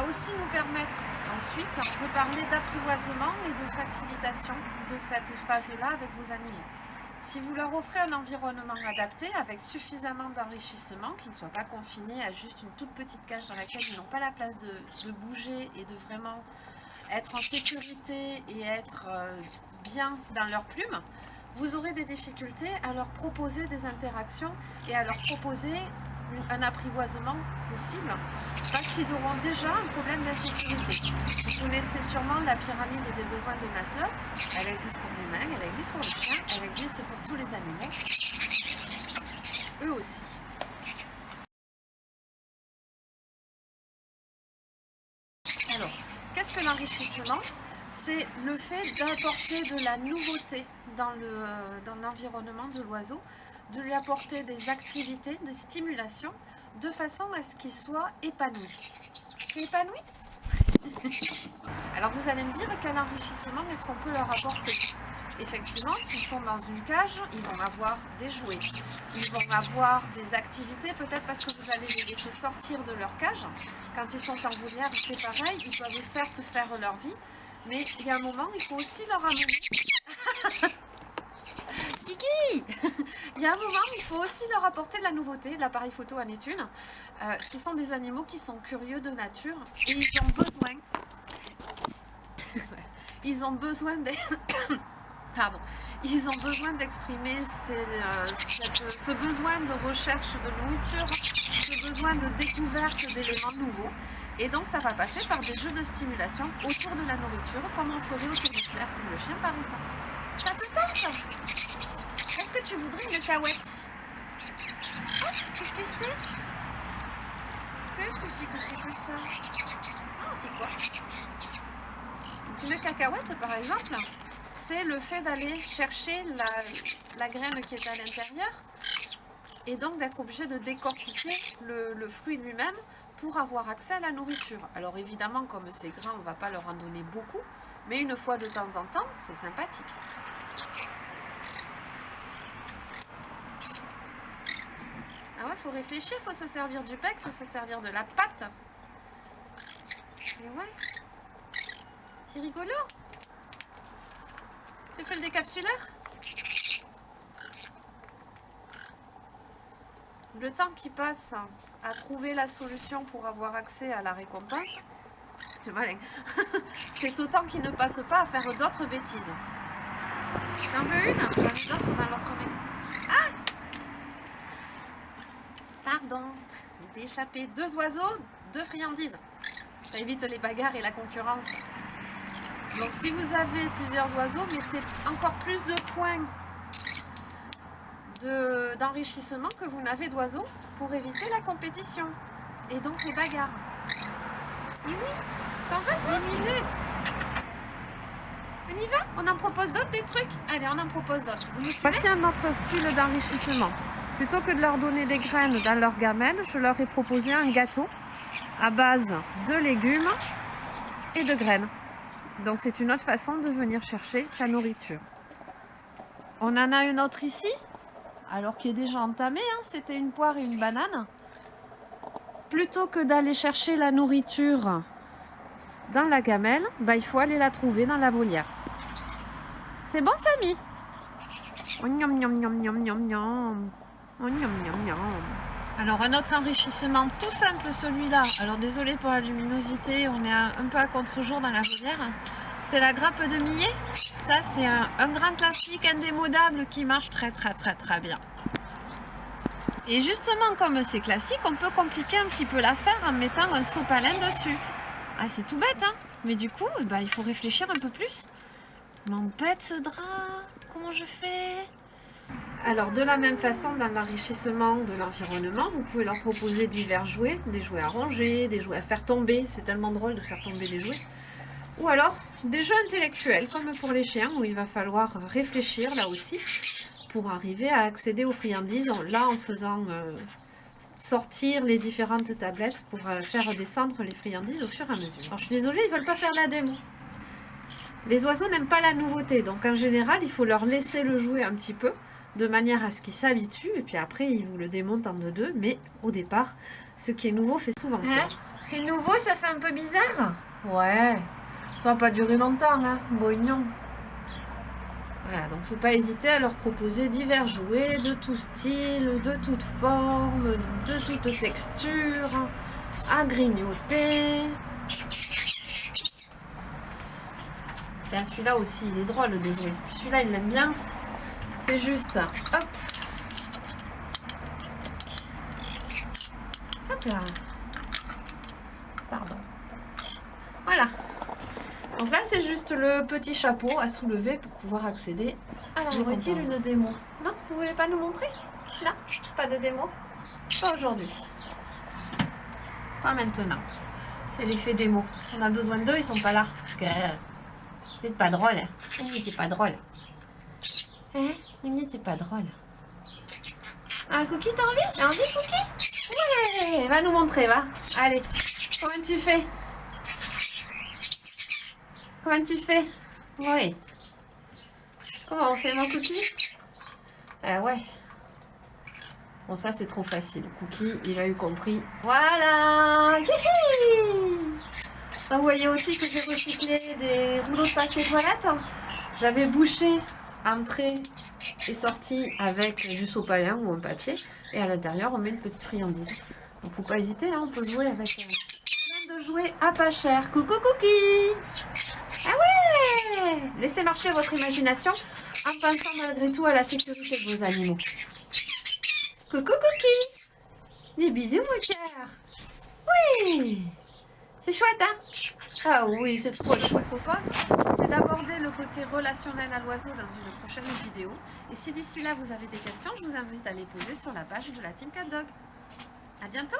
va aussi nous permettre ensuite de parler d'apprivoisement et de facilitation de cette phase-là avec vos animaux. Si vous leur offrez un environnement adapté avec suffisamment d'enrichissement, qu'ils ne soient pas confinés à juste une toute petite cage dans laquelle ils n'ont pas la place de bouger et de vraiment être en sécurité et être bien dans leurs plumes, vous aurez des difficultés à leur proposer des interactions et à leur proposer un apprivoisement possible parce qu'ils auront déjà un problème d'insécurité. Vous connaissez sûrement la pyramide des besoins de Maslow. Elle existe pour l'humain, elle existe pour le chien, elle existe pour tous les animaux, eux aussi. Alors, qu'est-ce que l'enrichissement? C'est le fait d'apporter de la nouveauté dans l'environnement de l'oiseau, de lui apporter des activités, des stimulations, de façon à ce qu'il soit épanoui. Épanoui? Alors vous allez me dire quel enrichissement est-ce qu'on peut leur apporter? Effectivement, s'ils sont dans une cage, ils vont avoir des jouets, ils vont avoir des activités, peut-être parce que vous allez les laisser sortir de leur cage. Quand ils sont en volière, c'est pareil, ils peuvent certes faire leur vie, mais il y a un moment, il faut aussi leur amener... Kiki. Il y a un moment, il faut aussi leur apporter de la nouveauté. L'appareil photo en est une. Ce sont des animaux qui sont curieux de nature et ils ont besoin... ils ont besoin Pardon. Ils ont besoin d'exprimer ce besoin de recherche de nourriture, ce besoin de découverte d'éléments nouveaux. Et donc ça va passer par des jeux de stimulation autour de la nourriture, comme on ferait autour du flair pour le chien par exemple. Ça te tente? Est-ce que tu voudrais une cacahuète? Oh, qu'est-ce que c'est? Qu'est-ce que c'est que ça? Oh, c'est quoi? Donc, une cacahuète par exemple, c'est le fait d'aller chercher la graine qui est à l'intérieur et donc d'être obligé de décortiquer le fruit lui-même pour avoir accès à la nourriture. Alors évidemment, comme c'est grand, on ne va pas leur en donner beaucoup, mais une fois de temps en temps, c'est sympathique. Ah ouais, il faut réfléchir, il faut se servir du bec, il faut se servir de la patte. Et ouais, c'est rigolo. Tu fais le décapsuleur? Le temps qui passe à trouver la solution pour avoir accès à la récompense, c'est malin. C'est autant qu'il ne passe pas à faire d'autres bêtises. T'en veux une? J'en ai d'autres dans l'autre main. Ah! Pardon, il t'est échappé 2 oiseaux, 2 friandises. Ça évite les bagarres et la concurrence. Donc si vous avez plusieurs oiseaux, mettez encore plus de points d'enrichissement que vous n'avez d'oiseaux pour éviter la compétition et donc les bagarres. Et oui, t'en veux 3 minutes? On y va? On en propose d'autres des trucs? Allez, on en propose d'autres. Voici un autre style d'enrichissement. Plutôt que de leur donner des graines dans leur gamelle, je leur ai proposé un gâteau à base de légumes et de graines. Donc c'est une autre façon de venir chercher sa nourriture. On en a une autre ici, alors qui est déjà entamée, hein, c'était une poire et une banane. Plutôt que d'aller chercher la nourriture dans la gamelle, bah, il faut aller la trouver dans la volière. C'est bon, Samy? Oh, gnam, gnam, gnam, gnam, gnam, gnam. Oh, gnam, gnam, gnam. Alors un autre enrichissement tout simple, celui-là. Alors désolé pour la luminosité, on est un peu à contre-jour dans la volière. C'est la grappe de millet. Ça c'est un grand classique indémodable qui marche très bien. Et justement comme c'est classique, on peut compliquer un petit peu l'affaire en mettant un sopalin dessus. Ah c'est tout bête hein, mais du coup bah, il faut réfléchir un peu plus. M'empête ce drap, comment je fais? Alors de la même façon, dans l'enrichissement de l'environnement, vous pouvez leur proposer divers jouets, des jouets à ronger, des jouets à faire tomber, c'est tellement drôle de faire tomber des jouets. Ou alors des jeux intellectuels, comme pour les chiens, où il va falloir réfléchir là aussi, pour arriver à accéder aux friandises, là en faisant sortir les différentes tablettes pour faire descendre les friandises au fur et à mesure. Alors je suis désolée, ils ne veulent pas faire la démo. Les oiseaux n'aiment pas la nouveauté, donc en général, il faut leur laisser le jouet un petit peu, de manière à ce qu'ils s'habituent, et puis après, ils vous le démontent en deux, mais au départ, Ce qui est nouveau fait souvent peur. C'est nouveau, ça fait un peu bizarre. Ouais. Ça va pas durer longtemps, hein. Boignon. Voilà, donc faut pas hésiter à leur proposer divers jouets de tout style, de toute forme, de toute texture, à grignoter. Tiens, celui-là aussi, il est drôle le jouet. Celui-là, il l'aime bien. C'est juste, hop. Hop là. Pardon. Voilà. Donc là, c'est juste le petit chapeau à soulever pour pouvoir accéder à la récompense. Y aurait-il une démo? Non, vous voulez pas nous montrer? Non, pas de démo. Pas aujourd'hui. Pas maintenant. C'est l'effet démo. On a besoin d'eux, ils sont pas là. Vous n'êtes pas drôle. Vous n'êtes pas drôle. Hein? Vous n'êtes pas drôle. Ah, Cookie, t'as envie? T'as envie, Cookie? Ouais, va nous montrer, va. Allez, comment tu fais? Comment tu fais? Oui. Comment on fait, mon Cookie? Ah ouais. Bon, ça, c'est trop facile. Cookie, il a eu compris. Voilà. Vous voyez aussi que j'ai recyclé des rouleaux de papier toilette. J'avais bouché entrée et sortie avec du sopalin ou un papier. Et à l'intérieur, on met une petite friandise. Donc, faut pas hésiter, hein, on peut jouer avec plein de jouets à pas cher. Coucou Cookie! Ah ouais! Laissez marcher votre imagination en pensant malgré tout à la sécurité de vos animaux. Coucou Cookie! Des bisous mon cœur! Oui! C'est chouette, hein? Ah oui, c'est trop chouette. Ce que je vous propose, c'est d'aborder le côté relationnel à l'oiseau dans une prochaine vidéo. Et si d'ici là vous avez des questions, je vous invite à les poser sur la page de la Team Cat Dog. À bientôt!